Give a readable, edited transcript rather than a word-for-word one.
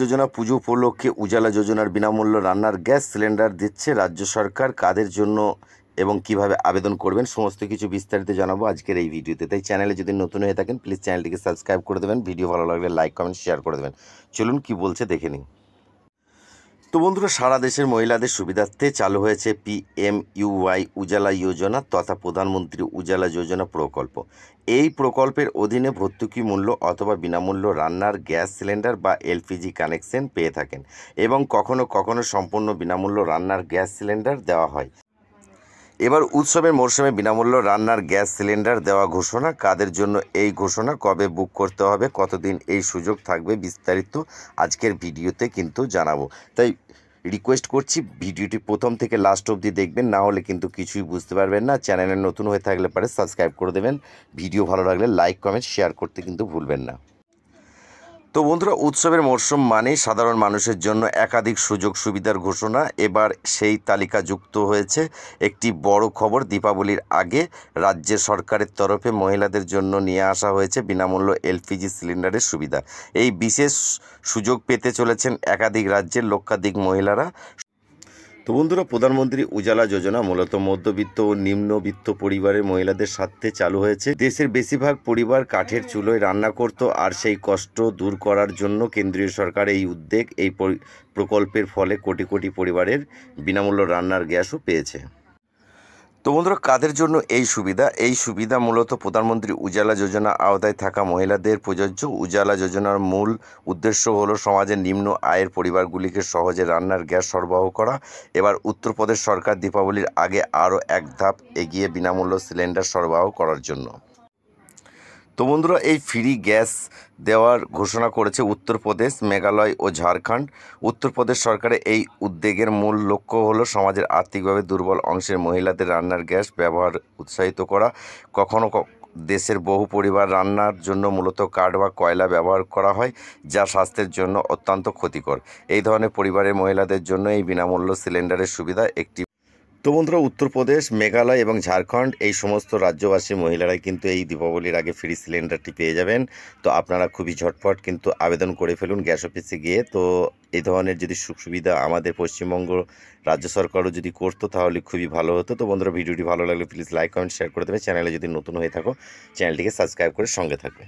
যোজনা পুজো উপলক্ষে উজালা যোজনার বিনামূল্য রান্নার গ্যাস সিলিন্ডার দিচ্ছে রাজ্য সরকার। কাদের জন্য এবং কিভাবে আবেদন করবেন সমস্ত কিছু বিস্তারিত জানাবো আজকের এই ভিডিওতে। তাই চ্যানেলে যদি নতুন হয়ে থাকেন প্লিজ চ্যানেলটিকে সাবস্ক্রাইব করে দেবেন, ভিডিও ভালো লাগলে লাইক কমেন্ট শেয়ার করে দেবেন। চলুন কি বলছে দেখে নিন। তো বন্ধুরা, সারা দেশের মহিলাদের সুবিধার্থে চালু হয়েছে PMUY উজালা যোজনা তথা প্রধানমন্ত্রী উজালা যোজনা প্রকল্প। এই প্রকল্পের অধীনে ভর্তুকি মূল্য অথবা বিনামূল্য রান্নার গ্যাস সিলিন্ডার বা LPG কানেকশন পেয়ে থাকেন এবং কখনো কখনো সম্পূর্ণ বিনামূল্য রান্নার গ্যাস সিলিন্ডার দেওয়া হয়। এবার উৎসবের মরশুমে বিনামূল্য রান্নার গ্যাস সিলিন্ডার দেওয়া ঘোষণা। কাদের জন্য এই ঘোষণা, কবে বুক করতে হবে, কতদিন এই সুযোগ থাকবে, বিস্তারিত আজকের ভিডিওতে কিন্তু জানাবো। তাই রিকোয়েস্ট করছি ভিডিওটি প্রথম থেকে লাস্ট অবধি দেখবেন, না হলে কিন্তু কিছুই বুঝতে পারবেন না। চ্যানেলে নতুন হয়ে থাকলে পারে সাবস্ক্রাইব করে দেবেন, ভিডিও ভালো লাগলে লাইক কমেন্ট শেয়ার করতে কিন্তু ভুলবেন না। তো বন্ধুরা, উৎসবের মরশুম মানেই সাধারণ মানুষের জন্য একাধিক সুযোগ সুবিধার ঘোষণা। এবার সেই তালিকা যুক্ত হয়েছে একটি বড় খবর। দীপাবলির আগে রাজ্যের সরকারের তরফে মহিলাদের জন্য নিয়ে আসা হয়েছে বিনামূল্য LPG সিলিন্ডারের সুবিধা। এই বিশেষ সুযোগ পেতে চলেছেন একাধিক রাজ্যের লক্ষাধিক মহিলারা। তো বন্ধুরা, প্রধানমন্ত্রী উজালা যোজনা মূলত মধ্যবিত্ত ও নিম্নবিত্ত পরিবারের মহিলাদের স্বার্থে চালু হয়েছে। দেশের বেশিরভাগ পরিবার কাঠের চুলোয় রান্না করত, আর সেই কষ্ট দূর করার জন্য কেন্দ্রীয় সরকার এই উদ্যোগ। এই প্রকল্পের ফলে কোটি কোটি পরিবারের বিনামূল্য রান্নার গ্যাসও পেয়েছে। তো বন্ধুরা, কাদের জন্য এই সুবিধা? এই সুবিধা মূলত প্রধানমন্ত্রী উজালা যোজনা আওতায় থাকা মহিলাদের প্রযোজ্য। উজালা যোজনার মূল উদ্দেশ্য হলো সমাজের নিম্ন আয়ের পরিবারগুলিকে সহজে রান্নার গ্যাস সরবরাহ করা। এবার উত্তরপ্রদেশ সরকার দীপাবলির আগে আরও এক ধাপ এগিয়ে বিনামূল্য সিলিন্ডার সরবরাহ করার জন্য। তো বন্ধুরা, এই ফ্রি গ্যাস দেওয়ার ঘোষণা করেছে উত্তরপ্রদেশ, মেঘালয় ও ঝাড়খণ্ড। উত্তরপ্রদেশ সরকারের এই উদ্যোগের মূল লক্ষ্য হলো সমাজের আর্থিকভাবে দুর্বল অংশের মহিলাদের রান্নার গ্যাস ব্যবহার উৎসাহিত করা। কখনো দেশের বহু পরিবার রান্নার জন্য মূলত কাঠ বা কয়লা ব্যবহার করা হয়, যা স্বাস্থ্যের জন্য অত্যন্ত ক্ষতিকর। এই ধরনের পরিবারের মহিলাদের জন্য এই বিনামূল্য সিলিন্ডারের সুবিধা একটি। তো বন্ধুরা, উত্তরপ্রদেশ, মেঘালয় এবং ঝাড়খণ্ড এই সমস্ত রাজ্যবাসী মহিলারাই কিন্তু এই দীপাবলির আগে ফ্রি সিলিন্ডারটি পেয়ে যাবেন। তো আপনারা খুবই ঝটপট কিন্তু আবেদন করে ফেলুন গ্যাস অফিসে গিয়ে। তো এই ধরনের যদি সুখ সুবিধা আমাদের পশ্চিমবঙ্গ রাজ্য সরকারও যদি করতো তাহলে খুবই ভালো হতো। তো বন্ধুরা, ভিডিওটি ভালো লাগলে প্লিজ লাইক কমেন্ট শেয়ার করে দেবে। চ্যানেলে যদি নতুন হয়ে থাকো চ্যানেলটিকে সাবস্ক্রাইব করে সঙ্গে থাকবে।